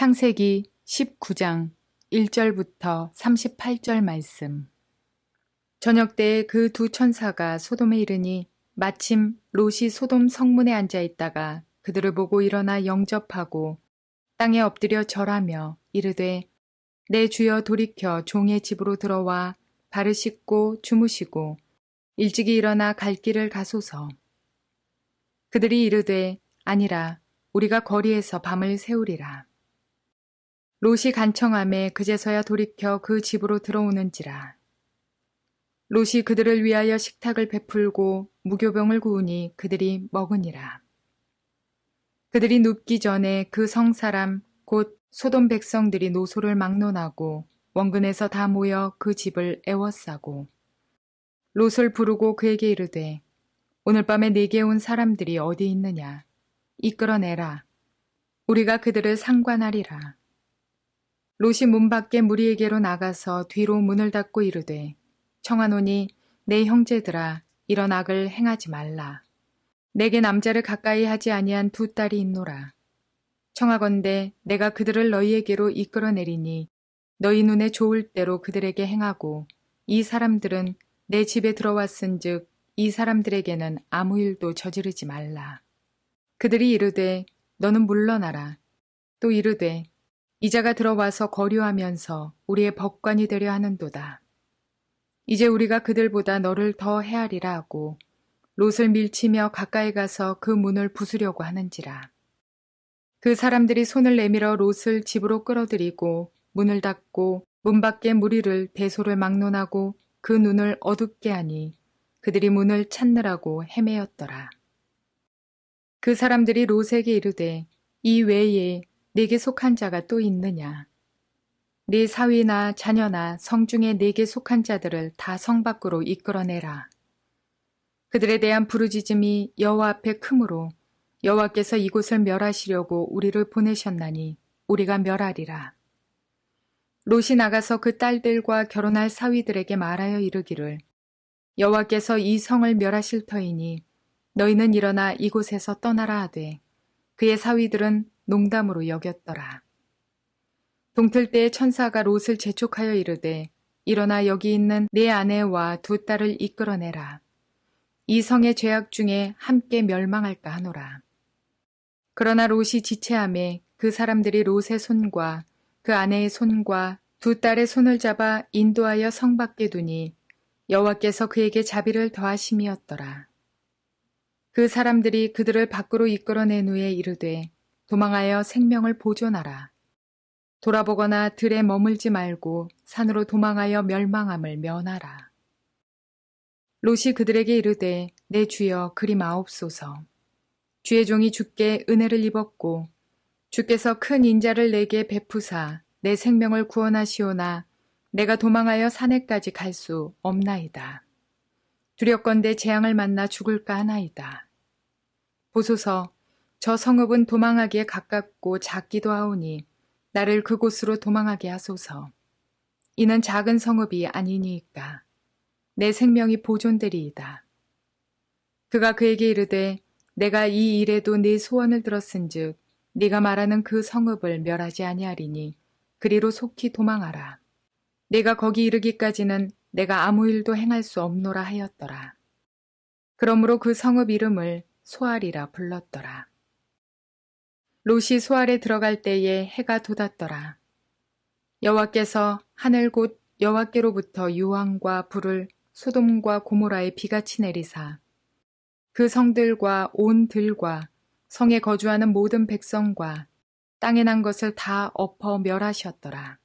창세기 19장 1절부터 38절 말씀. 저녁 때에 그 두 천사가 소돔에 이르니 마침 롯이 소돔 성문에 앉아 있다가 그들을 보고 일어나 영접하고 땅에 엎드려 절하며 이르되 내 주여 돌이켜 종의 집으로 들어와 발을 씻고 주무시고 일찍이 일어나 갈 길을 가소서. 그들이 이르되 아니라 우리가 거리에서 밤을 새우리라. 롯이 간청하매 그제서야 돌이켜 그 집으로 들어오는지라. 롯이 그들을 위하여 식탁을 베풀고 무교병을 구우니 그들이 먹으니라. 그들이 눕기 전에 그 성사람 곧 소돔 백성들이 노소를 막론하고 원근에서 다 모여 그 집을 애워싸고 롯을 부르고 그에게 이르되 오늘 밤에 네게 온 사람들이 어디 있느냐 이끌어내라. 우리가 그들을 상관하리라. 롯이 문 밖에 무리에게로 나가서 뒤로 문을 닫고 이르되 청하노니 내 형제들아 이런 악을 행하지 말라. 내게 남자를 가까이 하지 아니한 두 딸이 있노라. 청하건대 내가 그들을 너희에게로 이끌어내리니 너희 눈에 좋을 대로 그들에게 행하고 이 사람들은 내 집에 들어왔은즉 이 사람들에게는 아무 일도 저지르지 말라. 그들이 이르되 너는 물러나라. 또 이르되 이자가 들어와서 거류하면서 우리의 법관이 되려 하는도다. 이제 우리가 그들보다 너를 더 헤아리라 하고 롯을 밀치며 가까이 가서 그 문을 부수려고 하는지라. 그 사람들이 손을 내밀어 롯을 집으로 끌어들이고 문을 닫고 문 밖에 무리를 대소를 막론하고 그 눈을 어둡게 하니 그들이 문을 찾느라고 헤매었더라. 그 사람들이 롯에게 이르되 이 외에 네게 속한 자가 또 있느냐? 네 사위나 자녀나 성중에 네게 속한 자들을 다 성 밖으로 이끌어내라. 그들에 대한 부르짖음이 여호와 앞에 크므로 여호와께서 이곳을 멸하시려고 우리를 보내셨나니 우리가 멸하리라. 롯이 나가서 그 딸들과 결혼할 사위들에게 말하여 이르기를 여호와께서 이 성을 멸하실 터이니 너희는 일어나 이곳에서 떠나라 하되 그의 사위들은 농담으로 여겼더라. 동틀 때에 천사가 롯을 재촉하여 이르되 일어나 여기 있는 네 아내와 두 딸을 이끌어내라. 이 성의 죄악 중에 함께 멸망할까 하노라. 그러나 롯이 지체하매 그 사람들이 롯의 손과 그 아내의 손과 두 딸의 손을 잡아 인도하여 성 밖에 두니 여호와께서 그에게 자비를 더하심이었더라. 그 사람들이 그들을 밖으로 이끌어낸 후에 이르되 도망하여 생명을 보존하라. 돌아보거나 들에 머물지 말고 산으로 도망하여 멸망함을 면하라. 롯이 그들에게 이르되 내 주여 그리 마옵소서. 주의 종이 주께 은혜를 입었고 주께서 큰 인자를 내게 베푸사 내 생명을 구원하시오나 내가 도망하여 산에까지 갈 수 없나이다. 두렵건대 재앙을 만나 죽을까 하나이다. 보소서 저 성읍은 도망하기에 가깝고 작기도 하오니 나를 그곳으로 도망하게 하소서. 이는 작은 성읍이 아니니이까 내 생명이 보존되리이다. 그가 그에게 이르되 내가 이 일에도 네 소원을 들었은즉 네가 말하는 그 성읍을 멸하지 아니하리니 그리로 속히 도망하라. 네가 거기 이르기까지는 내가 아무 일도 행할 수 없노라 하였더라. 그러므로 그 성읍 이름을 소알이라 불렀더라. 롯이 소알에 들어갈 때에 해가 돋았더라. 여호와께서 하늘 곧 여호와께로부터 유황과 불을 소돔과 고모라에 비같이 내리사 그 성들과 온 들과 성에 거주하는 모든 백성과 땅에 난 것을 다 엎어 멸하셨더라.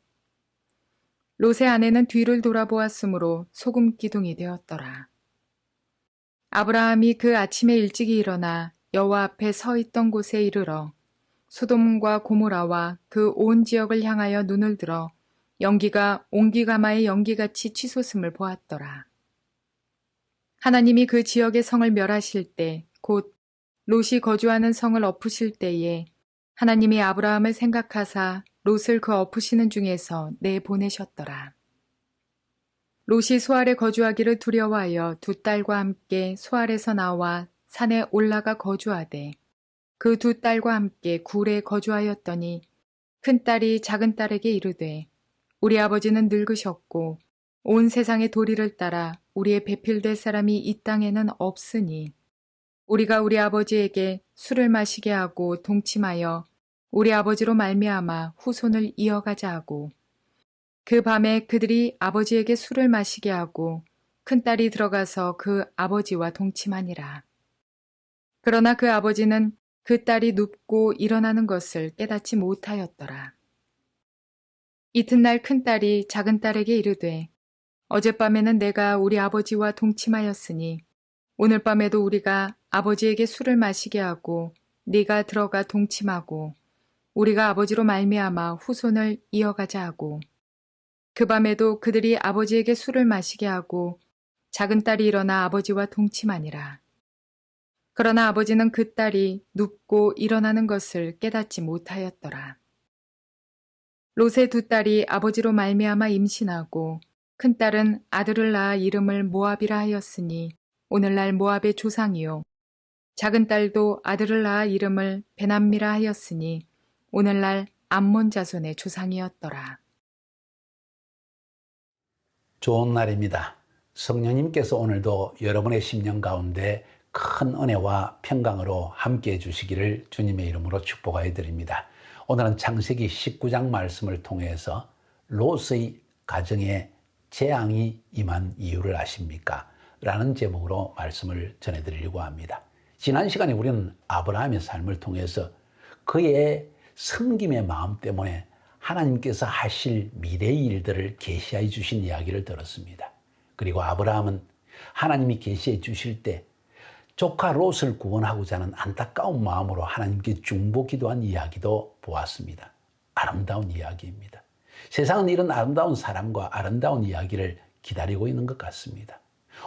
롯의 아내는 뒤를 돌아보았으므로 소금 기둥이 되었더라. 아브라함이 그 아침에 일찍이 일어나 여호와 앞에 서 있던 곳에 이르러 소돔과 고모라와 그 온 지역을 향하여 눈을 들어 연기가 옹기가마의 연기같이 치솟음을 보았더라. 하나님이 그 지역의 성을 멸하실 때 곧 롯이 거주하는 성을 엎으실 때에 하나님이 아브라함을 생각하사 롯을 그 엎으시는 중에서 내보내셨더라. 롯이 소알에 거주하기를 두려워하여 두 딸과 함께 소알에서 나와 산에 올라가 거주하되 그 두 딸과 함께 굴에 거주하였더니 큰딸이 작은딸에게 이르되 우리 아버지는 늙으셨고 온 세상의 도리를 따라 우리의 배필될 사람이 이 땅에는 없으니 우리가 우리 아버지에게 술을 마시게 하고 동침하여 우리 아버지로 말미암아 후손을 이어가자 하고 그 밤에 그들이 아버지에게 술을 마시게 하고 큰딸이 들어가서 그 아버지와 동침하니라. 그러나 그 아버지는 그 딸이 눕고 일어나는 것을 깨닫지 못하였더라. 이튿날 큰딸이 작은딸에게 이르되 어젯밤에는 내가 우리 아버지와 동침하였으니 오늘 밤에도 우리가 아버지에게 술을 마시게 하고 네가 들어가 동침하고 우리가 아버지로 말미암아 후손을 이어가자 하고 그 밤에도 그들이 아버지에게 술을 마시게 하고 작은딸이 일어나 아버지와 동침하니라. 그러나 아버지는 그 딸이 눕고 일어나는 것을 깨닫지 못하였더라. 롯의 두 딸이 아버지로 말미암아 임신하고 큰딸은 아들을 낳아 이름을 모압이라 하였으니 오늘날 모압의 조상이요 작은딸도 아들을 낳아 이름을 베남미라 하였으니 오늘날 암몬 자손의 조상이었더라. 좋은 날입니다. 성령님께서 오늘도 여러분의 심령 가운데 큰 은혜와 평강으로 함께해 주시기를 주님의 이름으로 축복하여 드립니다. 오늘은 창세기 19장 말씀을 통해서 롯의 가정에 재앙이 임한 이유를 아십니까? 라는 제목으로 말씀을 전해드리려고 합니다. 지난 시간에 우리는 아브라함의 삶을 통해서 그의 섬김의 마음 때문에 하나님께서 하실 미래의 일들을 계시해 주신 이야기를 들었습니다. 그리고 아브라함은 하나님이 계시해 주실 때 조카 롯을 구원하고자 하는 안타까운 마음으로 하나님께 중보기도한 이야기도 보았습니다. 아름다운 이야기입니다. 세상은 이런 아름다운 사람과 아름다운 이야기를 기다리고 있는 것 같습니다.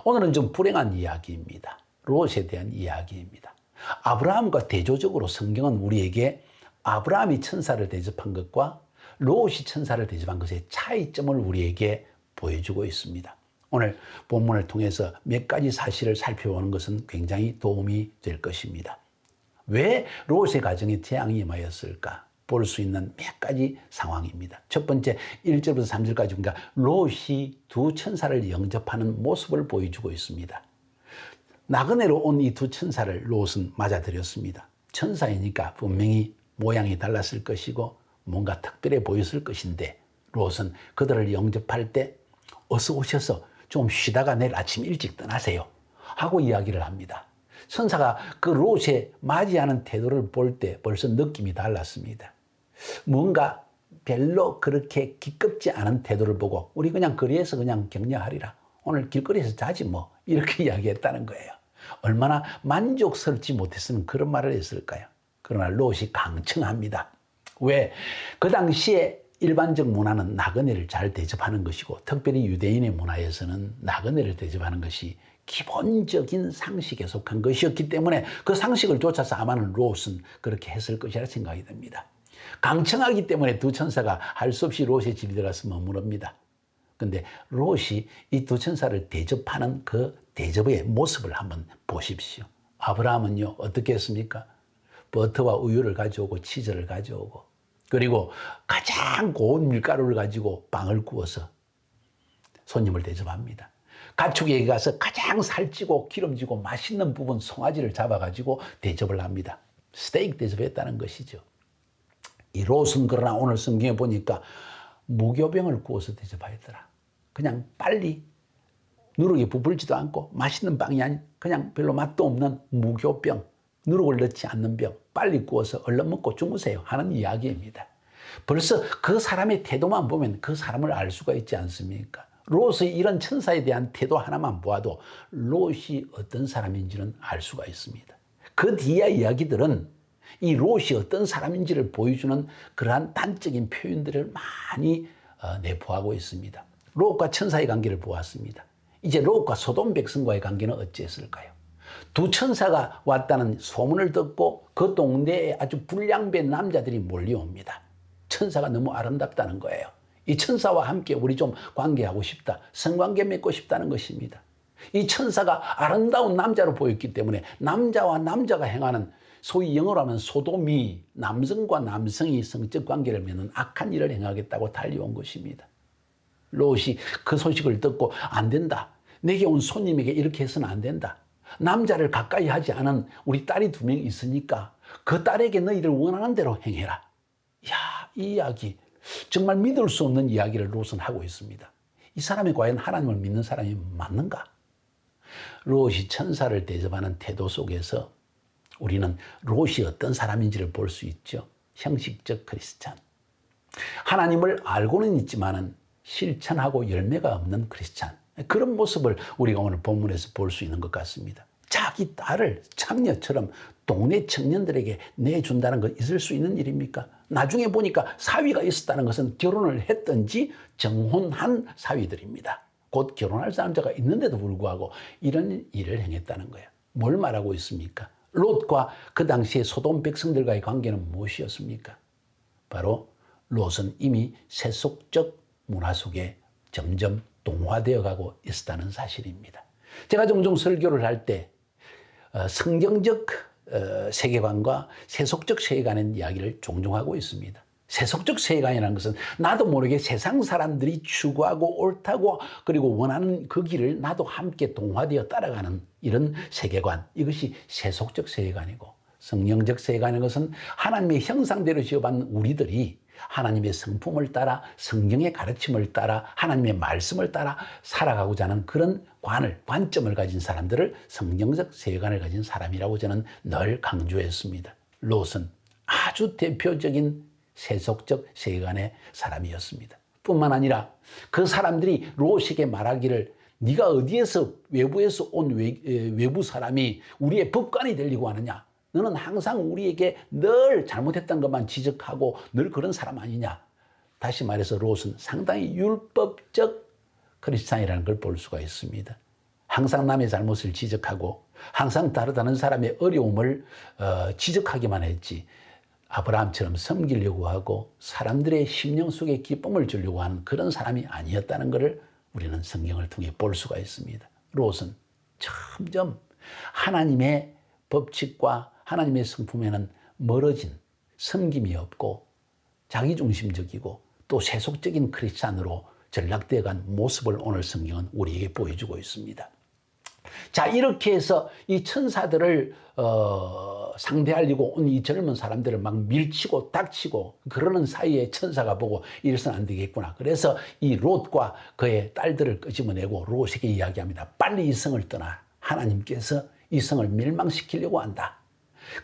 오늘은 좀 불행한 이야기입니다. 롯에 대한 이야기입니다. 아브라함과 대조적으로 성경은 우리에게 아브라함이 천사를 대접한 것과 롯이 천사를 대접한 것의 차이점을 우리에게 보여주고 있습니다. 오늘 본문을 통해서 몇 가지 사실을 살펴보는 것은 굉장히 도움이 될 것입니다. 왜 롯의 가정에 재앙이 임하였을까? 볼 수 있는 몇 가지 상황입니다. 첫 번째 1절부터 3절까지 보니까 롯이 두 천사를 영접하는 모습을 보여주고 있습니다. 나그네로 온 이 두 천사를 롯은 맞아들였습니다. 천사이니까 분명히 모양이 달랐을 것이고 뭔가 특별해 보였을 것인데 롯은 그들을 영접할 때 어서 오셔서 좀 쉬다가 내일 아침 일찍 떠나세요 하고 이야기를 합니다. 천사가 그 롯의 맞이하는 태도를 볼 때 벌써 느낌이 달랐습니다. 뭔가 별로 그렇게 기껍지 않은 태도를 보고 우리 그냥 거리에서 그냥 격려하리라. 오늘 길거리에서 자지 뭐 이렇게 이야기했다는 거예요. 얼마나 만족스럽지 못했으면 그런 말을 했을까요? 그러나 롯이 강청합니다. 왜? 그 당시에 일반적 문화는 나그네를 잘 대접하는 것이고 특별히 유대인의 문화에서는 나그네를 대접하는 것이 기본적인 상식에 속한 것이었기 때문에 그 상식을 쫓아서 아마는 롯은 그렇게 했을 것이라 생각이 됩니다. 강청하기 때문에 두 천사가 할 수 없이 롯의 집에 들어가서 머무릅니다. 근데 롯이 이 두 천사를 대접하는 그 대접의 모습을 한번 보십시오. 아브라함은요 어떻게 했습니까? 버터와 우유를 가져오고 치즈를 가져오고 그리고 가장 고운 밀가루를 가지고 빵을 구워서 손님을 대접합니다. 가축에게 가서 가장 살찌고 기름지고 맛있는 부분 송아지를 잡아가지고 대접을 합니다. 스테이크 대접했다는 것이죠. 이 롯은 그러나 오늘 성경에 보니까 무교병을 구워서 대접하였더라. 그냥 빨리 누룩이 부풀지도 않고 맛있는 빵이 아닌 그냥 별로 맛도 없는 무교병, 누룩을 넣지 않는 병 빨리 구워서 얼른 먹고 주무세요 하는 이야기입니다. 벌써 그 사람의 태도만 보면 그 사람을 알 수가 있지 않습니까? 롯의 이런 천사에 대한 태도 하나만 보아도 롯이 어떤 사람인지는 알 수가 있습니다. 그 뒤의 이야기들은 이 롯이 어떤 사람인지를 보여주는 그러한 단적인 표현들을 많이 내포하고 있습니다. 롯과 천사의 관계를 보았습니다. 이제 롯과 소돔 백성과의 관계는 어찌했을까요? 두 천사가 왔다는 소문을 듣고 그 동네에 아주 불량배 남자들이 몰려옵니다. 천사가 너무 아름답다는 거예요. 이 천사와 함께 우리 좀 관계하고 싶다. 성관계 맺고 싶다는 것입니다. 이 천사가 아름다운 남자로 보였기 때문에 남자와 남자가 행하는 소위 영어로 하면 소돔이 남성과 남성이 성적 관계를 맺는 악한 일을 행하겠다고 달려온 것입니다. 롯이 그 소식을 듣고 안 된다. 내게 온 손님에게 이렇게 해서는 안 된다. 남자를 가까이 하지 않은 우리 딸이 2명 있으니까 그 딸에게 너희들 원하는 대로 행해라. 이야, 이 이야기 정말 믿을 수 없는 이야기를 롯은 하고 있습니다. 이 사람이 과연 하나님을 믿는 사람이 맞는가? 롯이 천사를 대접하는 태도 속에서 우리는 롯이 어떤 사람인지를 볼 수 있죠. 형식적 크리스찬. 하나님을 알고는 있지만은 실천하고 열매가 없는 크리스찬. 그런 모습을 우리가 오늘 본문에서 볼 수 있는 것 같습니다. 자기 딸을 창녀처럼 동네 청년들에게 내준다는 것 있을 수 있는 일입니까? 나중에 보니까 사위가 있었다는 것은 결혼을 했든지 정혼한 사위들입니다. 곧 결혼할 사람자가 있는데도 불구하고 이런 일을 행했다는 거예요. 뭘 말하고 있습니까? 롯과 그 당시의 소돔 백성들과의 관계는 무엇이었습니까? 바로 롯은 이미 세속적 문화 속에 점점 동화되어 가고 있었다는 사실입니다. 제가 종종 설교를 할 때 성경적 세계관과 세속적 세계관의 이야기를 종종 하고 있습니다. 세속적 세계관이라는 것은 나도 모르게 세상 사람들이 추구하고 옳다고 그리고 원하는 그 길을 나도 함께 동화되어 따라가는 이런 세계관, 이것이 세속적 세계관이고, 성령적 세계관인 것은 하나님의 형상대로 지어받은 우리들이 하나님의 성품을 따라 성경의 가르침을 따라 하나님의 말씀을 따라 살아가고자 하는 그런 관점을 가진 사람들을 성경적 세계관을 가진 사람이라고 저는 늘 강조했습니다. 롯은 아주 대표적인 세속적 세계관의 사람이었습니다. 뿐만 아니라 그 사람들이 롯에게 말하기를 네가 어디에서 외부에서 온 외부 사람이 우리의 법관이 되려고 하느냐? 너는 항상 우리에게 늘 잘못했던 것만 지적하고 늘 그런 사람 아니냐. 다시 말해서 롯은 상당히 율법적 크리스찬이라는 걸 볼 수가 있습니다. 항상 남의 잘못을 지적하고 항상 다른 사람의 어려움을 지적하기만 했지 아브라함처럼 섬기려고 하고 사람들의 심령 속에 기쁨을 주려고 하는 그런 사람이 아니었다는 것을 우리는 성경을 통해 볼 수가 있습니다. 롯은 점점 하나님의 법칙과 하나님의 성품에는 멀어진, 섬김이 없고 자기중심적이고 또 세속적인 크리스찬으로 전락되어 간 모습을 오늘 성경은 우리에게 보여주고 있습니다. 자, 이렇게 해서 이 천사들을 상대하려고 온 이 젊은 사람들을 막 밀치고 닥치고 그러는 사이에 천사가 보고 이래서는 안 되겠구나. 그래서 이 롯과 그의 딸들을 끄집어내고 롯에게 이야기합니다. 빨리 이 성을 떠나. 하나님께서 이 성을 멸망시키려고 한다.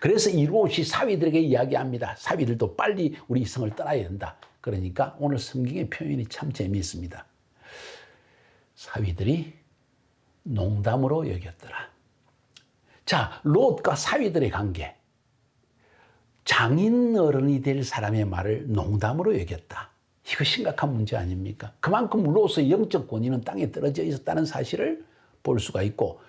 그래서 이 롯이 사위들에게 이야기합니다. 사위들도 빨리 우리 이 성을 떠나야 된다. 그러니까 오늘 성경의 표현이 참 재미있습니다. 사위들이 농담으로 여겼더라. 자, 롯과 사위들의 관계. 장인 어른이 될 사람의 말을 농담으로 여겼다. 이거 심각한 문제 아닙니까? 그만큼 롯의 영적 권위는 땅에 떨어져 있었다는 사실을 볼 수가 있고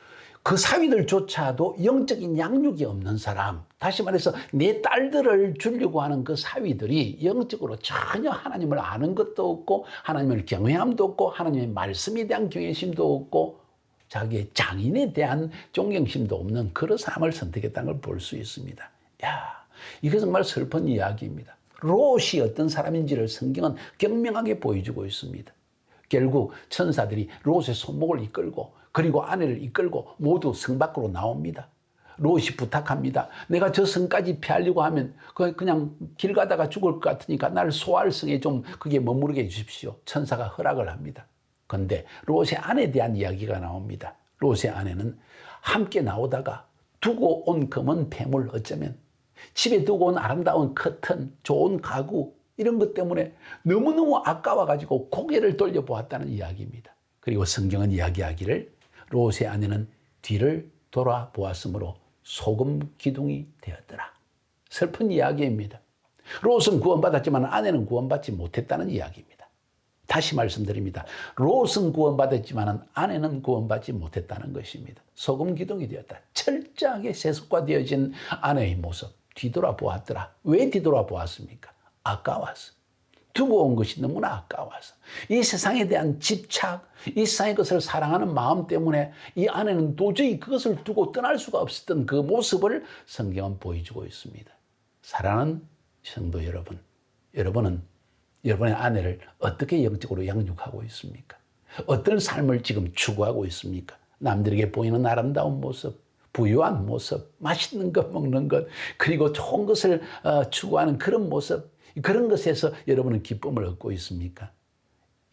그 사위들조차도 영적인 양육이 없는 사람, 다시 말해서 내 딸들을 주려고 하는 그 사위들이 영적으로 전혀 하나님을 아는 것도 없고 하나님을 경외함도 없고 하나님의 말씀에 대한 경외심도 없고 자기의 장인에 대한 존경심도 없는 그런 삶을 선택했다는 걸 볼 수 있습니다. 야, 이게 정말 슬픈 이야기입니다. 롯이 어떤 사람인지를 성경은 경명하게 보여주고 있습니다. 결국 천사들이 롯의 손목을 이끌고 그리고 아내를 이끌고 모두 성 밖으로 나옵니다. 롯이 부탁합니다. 내가 저 성까지 피하려고 하면 그냥 길 가다가 죽을 것 같으니까 나를 소알 성에 좀 그게 머무르게 해주십시오. 천사가 허락을 합니다. 그런데 롯의 아내에 대한 이야기가 나옵니다. 롯의 아내는 함께 나오다가 두고 온 검은 폐물 어쩌면 집에 두고 온 아름다운 커튼, 좋은 가구 이런 것 때문에 너무너무 아까워가지고 고개를 돌려보았다는 이야기입니다. 그리고 성경은 이야기하기를 롯의 아내는 뒤를 돌아보았으므로 소금 기둥이 되었더라. 슬픈 이야기입니다. 롯은 구원받았지만 아내는 구원받지 못했다는 이야기입니다. 다시 말씀드립니다. 롯은 구원받았지만 아내는 구원받지 못했다는 것입니다. 소금 기둥이 되었다. 철저하게 세속화되어진 아내의 모습 뒤돌아보았더라. 왜 뒤돌아보았습니까? 아까워서. 두고 온 것이 너무나 아까워서 이 세상에 대한 집착, 이 세상의 것을 사랑하는 마음 때문에 이 아내는 도저히 그것을 두고 떠날 수가 없었던 그 모습을 성경은 보여주고 있습니다. 사랑하는 성도 여러분, 여러분은 여러분의 아내를 어떻게 영적으로 양육하고 있습니까? 어떤 삶을 지금 추구하고 있습니까? 남들에게 보이는 아름다운 모습, 부유한 모습, 맛있는 것 먹는 것, 그리고 좋은 것을 추구하는 그런 모습, 그런 것에서 여러분은 기쁨을 얻고 있습니까?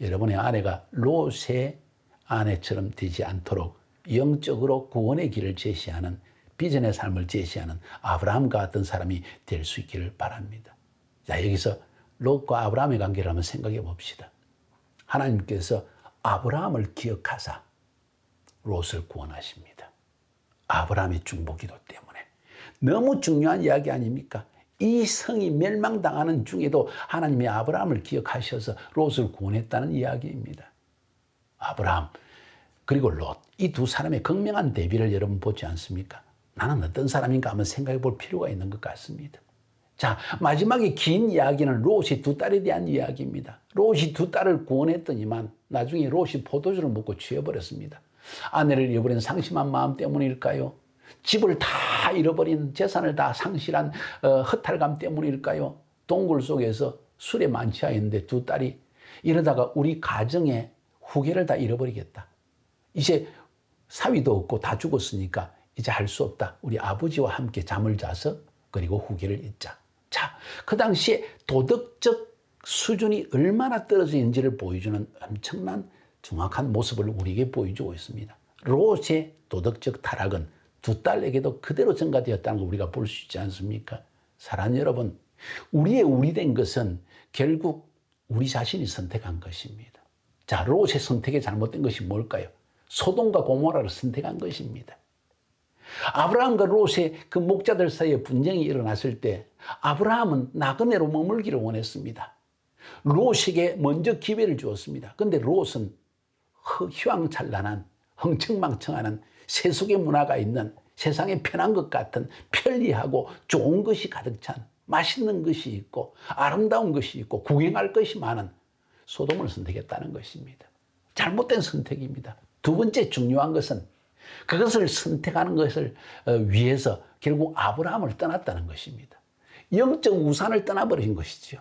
여러분의 아내가 롯의 아내처럼 되지 않도록 영적으로 구원의 길을 제시하는, 비전의 삶을 제시하는 아브라함과 같은 사람이 될 수 있기를 바랍니다. 자, 여기서 롯과 아브라함의 관계를 한번 생각해 봅시다. 하나님께서 아브라함을 기억하사 롯을 구원하십니다. 아브라함의 중보기도 때문에. 너무 중요한 이야기 아닙니까? 이 성이 멸망당하는 중에도 하나님이 아브라함을 기억하셔서 롯을 구원했다는 이야기입니다. 아브라함 그리고 롯, 이 두 사람의 극명한 대비를 여러분 보지 않습니까? 나는 어떤 사람인가 한번 생각해 볼 필요가 있는 것 같습니다. 자, 마지막에 긴 이야기는 롯이 두 딸에 대한 이야기입니다. 롯이 두 딸을 구원했더니만 나중에 롯이 포도주를 먹고 취해버렸습니다. 아내를 잃어버린 상심한 마음 때문일까요? 집을 다 잃어버린, 재산을 다 상실한 허탈감 때문일까요? 동굴 속에서 술에 만취하였는데 두 딸이 이러다가 우리 가정의 후계를 다 잃어버리겠다. 이제 사위도 없고 다 죽었으니까 이제 할 수 없다. 우리 아버지와 함께 잠을 자서 그리고 후계를 잇자. 자, 그 당시에 도덕적 수준이 얼마나 떨어져 있는지를 보여주는 엄청난 정확한 모습을 우리에게 보여주고 있습니다. 롯의 도덕적 타락은 두 딸에게도 그대로 전가되었다는 걸 우리가 볼 수 있지 않습니까? 사랑하는 여러분, 우리 된 것은 결국 우리 자신이 선택한 것입니다. 자, 롯의 선택에 잘못된 것이 뭘까요? 소돔과 고모라를 선택한 것입니다. 아브라함과 롯의 그 목자들 사이에 분쟁이 일어났을 때 아브라함은 나그네로 머물기를 원했습니다. 롯에게 먼저 기회를 주었습니다. 그런데 롯은 휘황찬란한 흥청망청하는 세속의 문화가 있는 세상에 편한 것 같은 편리하고 좋은 것이 가득 찬 맛있는 것이 있고 아름다운 것이 있고 구경할 것이 많은 소돔을 선택했다는 것입니다. 잘못된 선택입니다. 두 번째 중요한 것은 그것을 선택하는 것을 위해서 결국 아브라함을 떠났다는 것입니다. 영적 우산을 떠나버린 것이죠.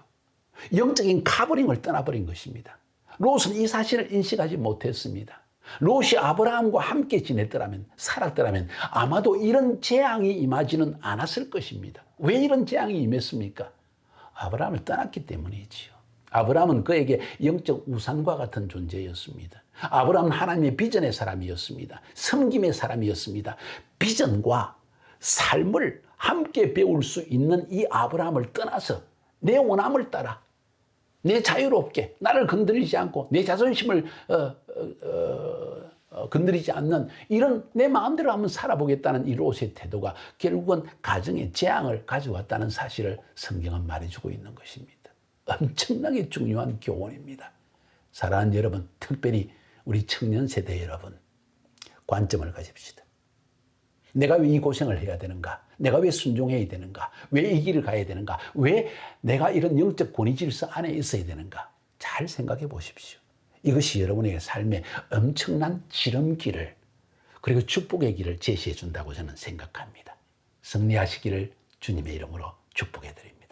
영적인 카버링을 떠나버린 것입니다. 롯은 이 사실을 인식하지 못했습니다. 롯이 아브라함과 함께 지냈더라면, 살았더라면 아마도 이런 재앙이 임하지는 않았을 것입니다. 왜 이런 재앙이 임했습니까? 아브라함을 떠났기 때문이지요. 아브라함은 그에게 영적 우산과 같은 존재였습니다. 아브라함은 하나님의 비전의 사람이었습니다. 섬김의 사람이었습니다. 비전과 삶을 함께 배울 수 있는 이 아브라함을 떠나서 내 원함을 따라 내 자유롭게 나를 건드리지 않고 내 자존심을 건드리지 않는 이런 내 마음대로 한번 살아보겠다는 이 롯의 태도가 결국은 가정에 재앙을 가져왔다는 사실을 성경은 말해주고 있는 것입니다. 엄청나게 중요한 교훈입니다. 사랑하는 여러분, 특별히 우리 청년 세대 여러분, 관점을 가집시다. 내가 왜 이 고생을 해야 되는가? 내가 왜 순종해야 되는가? 왜 이 길을 가야 되는가? 왜 내가 이런 영적 권위 질서 안에 있어야 되는가? 잘 생각해 보십시오. 이것이 여러분의 삶에 엄청난 지름길을 그리고 축복의 길을 제시해 준다고 저는 생각합니다. 승리하시기를 주님의 이름으로 축복해 드립니다.